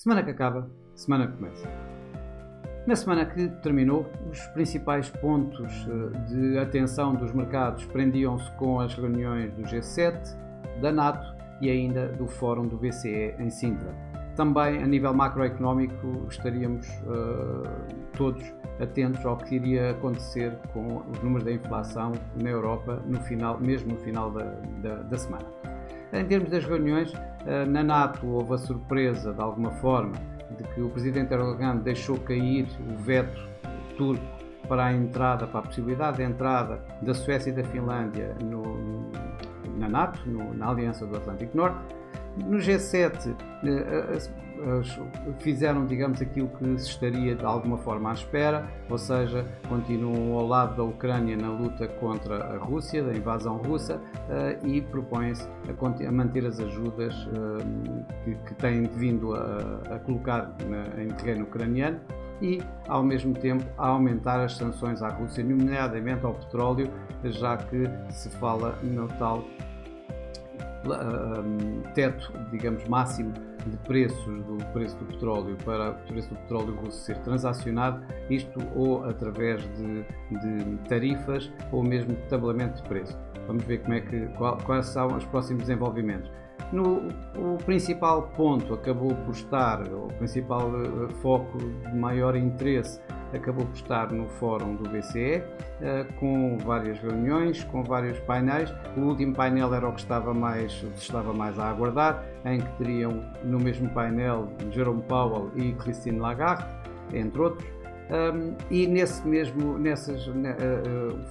Semana que acaba, semana que começa. Na semana que terminou, os principais pontos de atenção dos mercados prendiam-se com as reuniões do G7, da NATO e ainda do Fórum do BCE em Sintra. Também, a nível macroeconómico, estaríamos todos atentos ao que iria acontecer com os números da inflação na Europa, mesmo no final da semana. Em termos das reuniões, na NATO houve a surpresa, de alguma forma, de que o presidente Erdogan deixou cair o veto turco para a possibilidade de entrada da Suécia e da Finlândia na NATO, na Aliança do Atlântico Norte. No G7 fizeram, digamos, aquilo que se estaria de alguma forma à espera, ou seja, continuam ao lado da Ucrânia na luta contra a Rússia, da invasão russa, e propõem-se a manter as ajudas que têm vindo a colocar em terreno ucraniano e, ao mesmo tempo, a aumentar as sanções à Rússia, nomeadamente ao petróleo, já que se fala no tal teto, digamos, máximo de preços do preço do petróleo para o preço do petróleo russo ser transacionado, isto ou através de tarifas ou mesmo de tabelamento de preço. Vamos ver quais são os próximos desenvolvimentos. O principal ponto acabou por estar, o principal foco de maior interesse acabou por estar no Fórum do BCE, com várias reuniões, com vários painéis. O último painel era o que se estava mais a aguardar, em que teriam no mesmo painel Jerome Powell e Christine Lagarde, entre outros. E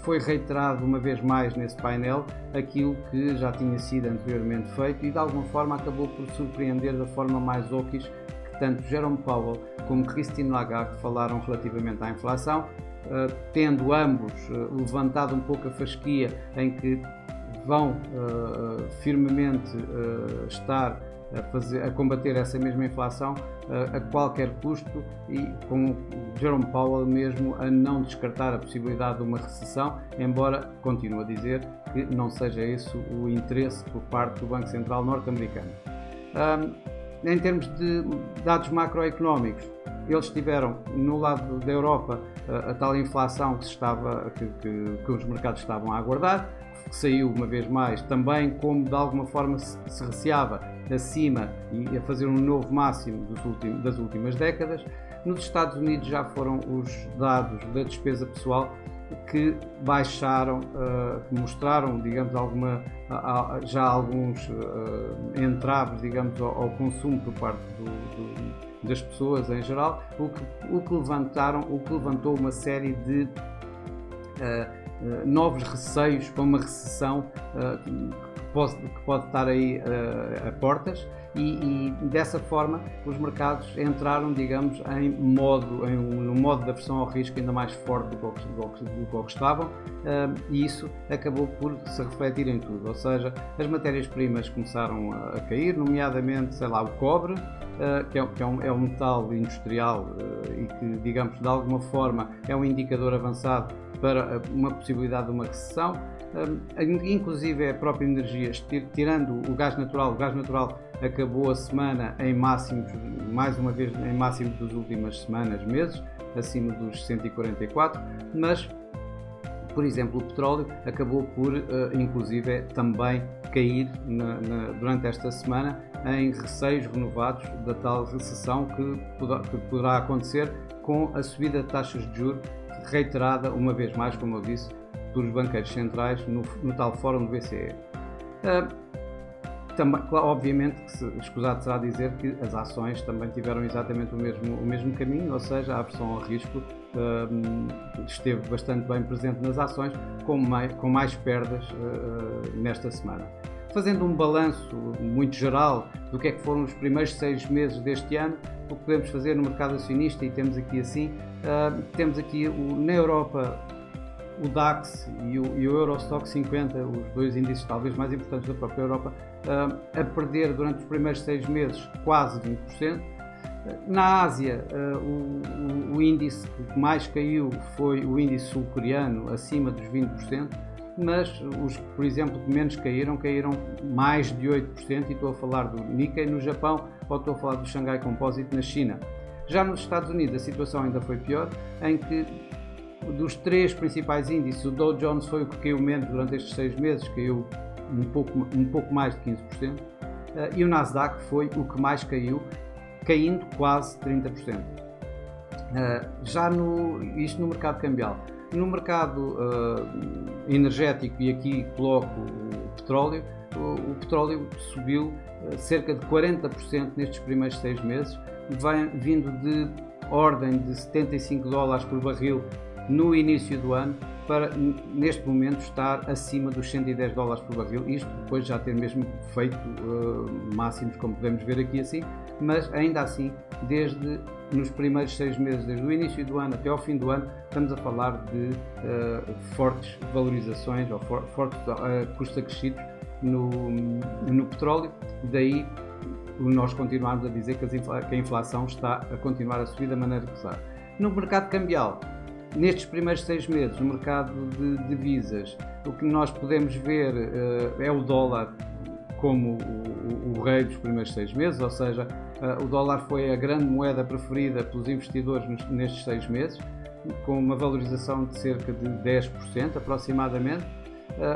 foi reiterado uma vez mais nesse painel aquilo que já tinha sido anteriormente feito e de alguma forma acabou por surpreender da forma mais hawkish que tanto Jerome Powell como Christine Lagarde falaram relativamente à inflação, tendo ambos levantado um pouco a fasquia em que vão firmemente estar a combater essa mesma inflação a qualquer custo, e com Jerome Powell mesmo a não descartar a possibilidade de uma recessão, embora continue a dizer que não seja esse o interesse por parte do Banco Central norte-americano. Em termos de dados macroeconómicos, eles tiveram no lado da Europa a tal inflação que os mercados estavam a aguardar, que saiu uma vez mais também como de alguma forma se receava acima e a fazer um novo máximo das últimas décadas. Nos Estados Unidos já foram os dados da despesa pessoal que baixaram, que mostraram, digamos, já alguns entraves, digamos, ao consumo por parte das pessoas em geral, o que levantou uma série de novos receios para uma recessão que pode estar aí a portas, e dessa forma os mercados entraram, digamos, no modo da aversão ao risco ainda mais forte do que estavam, e isso acabou por se refletir em tudo, ou seja, as matérias-primas começaram a cair, nomeadamente, o cobre, que é um metal industrial e que, digamos, de alguma forma é um indicador avançado para uma possibilidade de uma recessão. Inclusive a própria energia, tirando o gás natural acabou a semana em máximos, mais uma vez em máximos das últimas semanas, meses, acima dos 144, mas, por exemplo, o petróleo acabou por, inclusive, também cair durante esta semana em receios renovados da tal recessão que poderá acontecer com a subida de taxas de juros reiterada, uma vez mais, como eu disse, dos banqueiros centrais no tal Fórum do BCE. Também, obviamente, que escusado será dizer que as ações também tiveram exatamente o mesmo caminho, ou seja, a aversão ao risco esteve bastante bem presente nas ações, com mais perdas nesta semana. Fazendo um balanço muito geral do que é que foram os primeiros 6 meses deste ano, o que podemos fazer no mercado acionista, e temos aqui na Europa o DAX e o Eurostock 50, os dois índices talvez mais importantes da própria Europa, a perder durante os primeiros 6 meses quase 20%. Na Ásia, o índice que mais caiu foi o índice sul-coreano, acima dos 20%, mas os que, por exemplo, que menos caíram mais de 8%, e estou a falar do Nikkei no Japão, ou estou a falar do Xangai Composite na China. Já nos Estados Unidos a situação ainda foi pior, em que dos 3 principais índices, o Dow Jones foi o que caiu menos durante estes 6 meses, caiu um pouco mais de 15%, e o Nasdaq foi o que mais caiu, caindo quase 30%. Isto no mercado cambial. No mercado energético, e aqui coloco o petróleo subiu cerca de 40% nestes primeiros 6 meses, vindo de ordem de $75 por barril no início do ano, para neste momento estar acima dos $110 por barril, isto depois de já ter mesmo feito máximos, como podemos ver aqui assim, mas ainda assim, nos primeiros 6 meses, desde o início do ano até ao fim do ano, estamos a falar de fortes valorizações ou fortes custos acrescidos no petróleo, daí nós continuarmos a dizer que a inflação está a continuar a subir da maneira que está. No mercado cambial, nestes primeiros 6 meses, no mercado de divisas, o que nós podemos ver é o dólar como o rei dos primeiros 6 meses, ou seja, o dólar foi a grande moeda preferida pelos investidores nestes 6 meses, com uma valorização de cerca de 10% aproximadamente.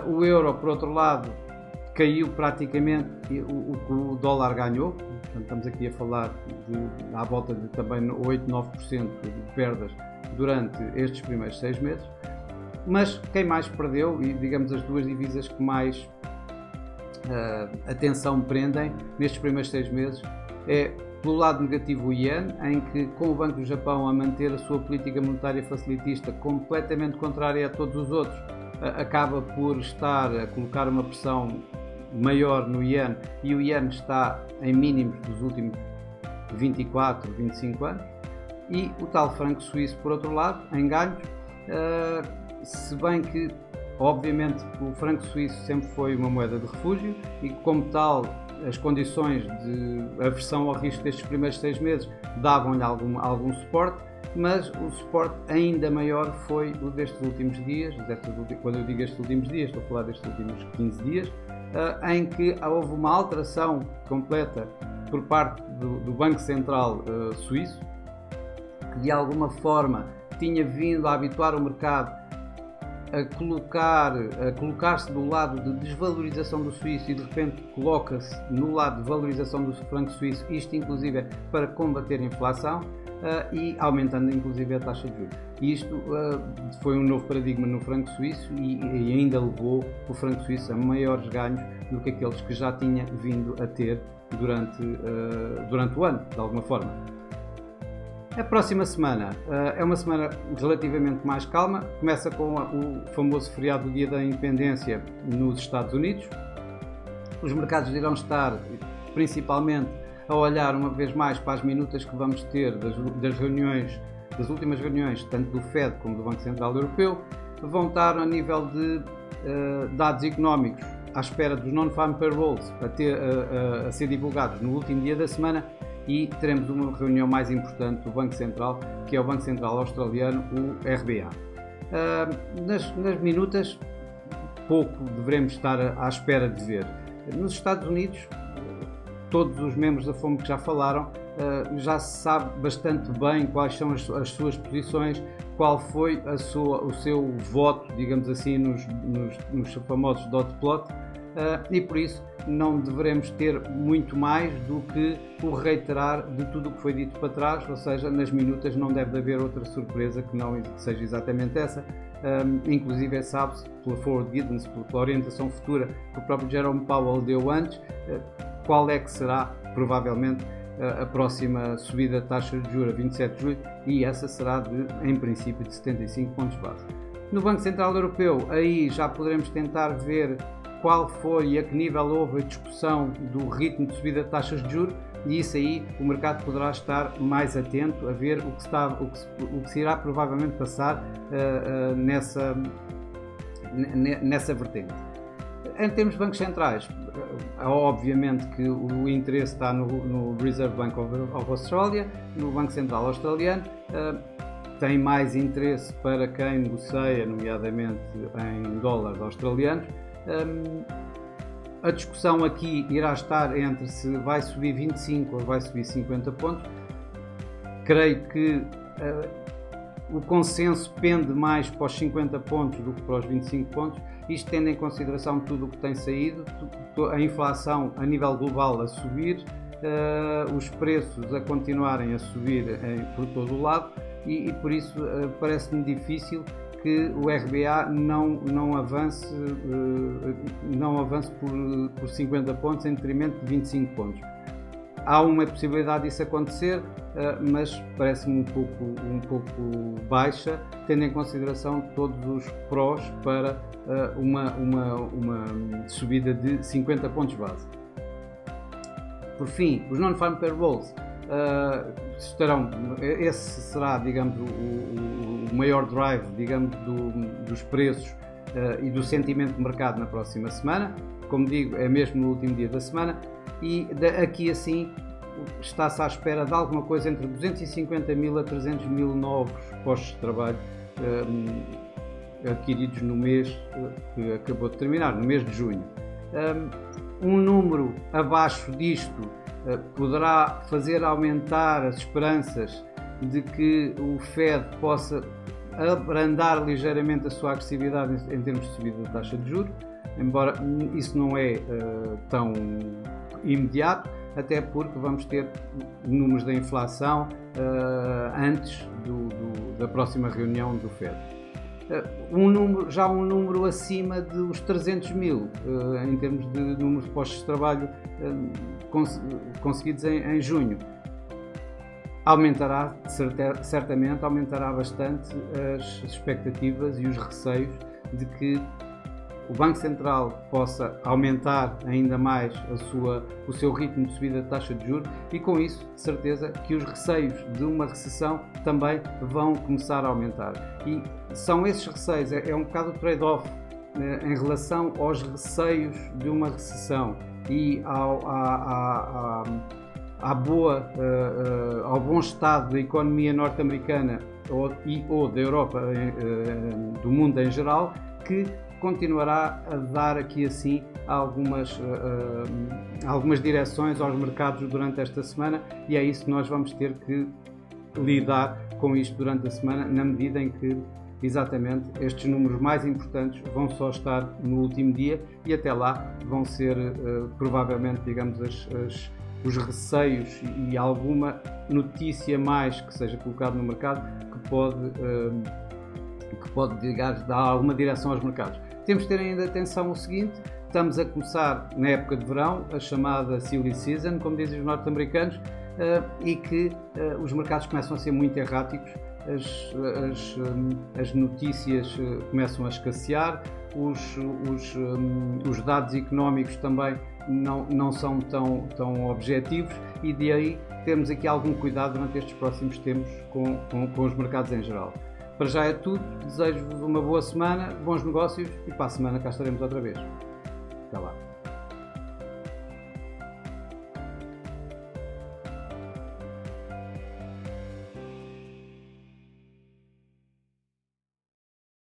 O euro, por outro lado, caiu praticamente o que o dólar ganhou, portanto, estamos aqui a falar à volta de também 8-9% de perdas durante estes primeiros 6 meses, mas quem mais perdeu, e digamos as duas divisas que mais atenção prendem nestes primeiros 6 meses, é pelo lado negativo o Yen, em que com o Banco do Japão a manter a sua política monetária facilitista completamente contrária a todos os outros, acaba por estar a colocar uma pressão maior no Yen, e o Yen está em mínimos dos últimos 24, 25 anos, e o tal franco suíço, por outro lado, em ganhos, se bem que, obviamente, o franco suíço sempre foi uma moeda de refúgio e, como tal, as condições de aversão ao risco destes primeiros 6 meses davam-lhe algum suporte, mas o suporte ainda maior foi o destes últimos dias. Quando eu digo estes últimos dias, estou a falar destes últimos 15 dias, em que houve uma alteração completa por parte do Banco Central Suíço, que de alguma forma tinha vindo a habituar o mercado a colocar-se do lado de desvalorização do suíço, e de repente coloca-se no lado de valorização do franco suíço, isto inclusive para combater a inflação, e aumentando inclusive a taxa de juros. Isto foi um novo paradigma no franco suíço e ainda levou o franco suíço a maiores ganhos do que aqueles que já tinha vindo a ter durante o ano, de alguma forma. A próxima semana é uma semana relativamente mais calma, começa com o famoso feriado do Dia da Independência nos Estados Unidos. Os mercados irão estar principalmente a olhar uma vez mais para as minutas que vamos ter das últimas reuniões, tanto do Fed como do Banco Central Europeu. Vão estar a nível de dados económicos à espera dos non-farm payrolls a ser divulgados no último dia da semana, e teremos uma reunião mais importante do Banco Central, que é o Banco Central Australiano, o RBA. Nas minutas, pouco devemos estar à espera de ver. Nos Estados Unidos, todos os membros da FOMC que já falaram, já se sabe bastante bem quais são as suas posições, qual foi o seu voto, digamos assim, nos famosos dot plot, e por isso não deveremos ter muito mais do que o reiterar de tudo o que foi dito para trás, ou seja, nas minutas não deve haver outra surpresa que não seja exatamente essa. Inclusive sabe-se pela forward guidance, pela orientação futura que o próprio Jerome Powell deu antes, qual é que será provavelmente a próxima subida de taxa de juros a 27 de julho, e essa será em princípio de 75 pontos base. No Banco Central Europeu, aí já poderemos tentar ver qual foi e a que nível houve a discussão do ritmo de subida de taxas de juros, e isso aí o mercado poderá estar mais atento a ver o que se irá provavelmente passar nessa vertente. Em termos de bancos centrais, obviamente que o interesse está no Reserve Bank of Australia, no Banco Central Australiano. Tem mais interesse para quem negocia, nomeadamente em dólares australianos. A discussão aqui irá estar entre se vai subir 25 ou vai subir 50 pontos. Creio que o consenso pende mais para os 50 pontos do que para os 25 pontos, isto tendo em consideração tudo o que tem saído, a inflação a nível global a subir, os preços a continuarem a subir por todo o lado e por isso parece-me difícil que o RBA não avance por 50 pontos em detrimento de 25 pontos. Há uma possibilidade disso acontecer, mas parece-me um pouco baixa, tendo em consideração todos os prós para uma subida de 50 pontos base. Por fim, os non-farm payrolls esse será, digamos, o maior drive, digamos, dos preços e do sentimento de mercado na próxima semana. Como digo, é mesmo no último dia da semana. E aqui assim está-se à espera de alguma coisa entre 250 mil a 300 mil novos postos de trabalho adquiridos no mês que acabou de terminar, no mês de junho. Um número abaixo disto poderá fazer aumentar as esperanças de que o Fed possa abrandar ligeiramente a sua agressividade em termos de subida da taxa de juros, embora isso não é tão imediato, até porque vamos ter números da inflação antes da próxima reunião do Fed. Um número acima dos 300 mil em termos de número de postos de trabalho conseguidos em junho. Certamente aumentará bastante as expectativas e os receios de que o Banco Central possa aumentar ainda mais o seu ritmo de subida de taxa de juros e com isso, de certeza, que os receios de uma recessão também vão começar a aumentar. E são esses receios, é um bocado o trade-off em relação aos receios de uma recessão e ao bom estado da economia norte-americana ou da Europa, do mundo em geral, que continuará a dar aqui assim algumas direções aos mercados durante esta semana e é isso que nós vamos ter que lidar com isto durante a semana, na medida em que exatamente estes números mais importantes vão só estar no último dia e até lá vão ser provavelmente, digamos, os receios e alguma notícia mais que seja colocada no mercado que pode dar alguma direção aos mercados. Temos de ter ainda atenção ao seguinte: estamos a começar na época de verão, a chamada silly season, como dizem os norte-americanos, e que os mercados começam a ser muito erráticos, as notícias começam a escassear, os dados económicos também não são tão objetivos e de aí temos aqui algum cuidado durante estes próximos tempos com os mercados em geral. Para já é tudo, desejo-vos uma boa semana, bons negócios e para a semana cá estaremos outra vez. Até lá.